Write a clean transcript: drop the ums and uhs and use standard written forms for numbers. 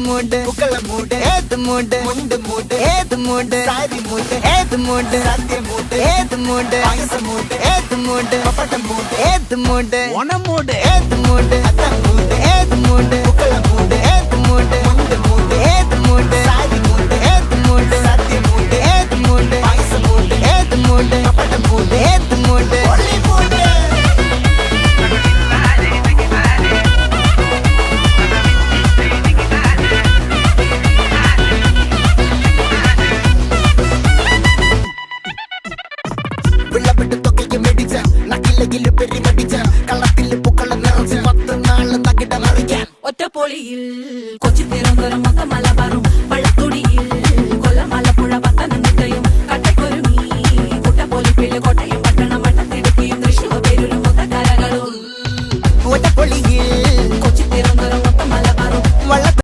மூடு புக்கல மூடு ஏத்து மூடு முண்டு மூடு ஏத்து மூடு சாரி மூடு ஏத்து மூடு சத்திய மூடு ஏத்து மூடு பாயச மூடு ஏத்து மூடு பப்பட்ட மூடு ஏத்து மூடு ஒன மூடு ஏத்து மூடு அத்த மூடு ஏத்து மூடு புக்கல மூடு ஏத்து மூடு முண்டு மூடு ஏத்து மூடு சாரி மூடு ஏத்து மூடு சத்திய மூடு ஏத்து மூடு பாயச மூடு ஏத்து மூடு பப்பட்ட மூடு ஏத்து மூடு ஒளி மூடு വിളവിട്ട് തൊക്കയ്ക്ക് മെടിച്ച നക്കിലകില് പെരിമടിച്ച കളത്തില് പൂക്കള നിറച്ച് 10 നാള് നകിട മറിക്കാൻ ഒറ്റപ്പൊളിയിൽ കൊച്ചി തിരുവനന്തപുരം മൊത്തം മലബാറും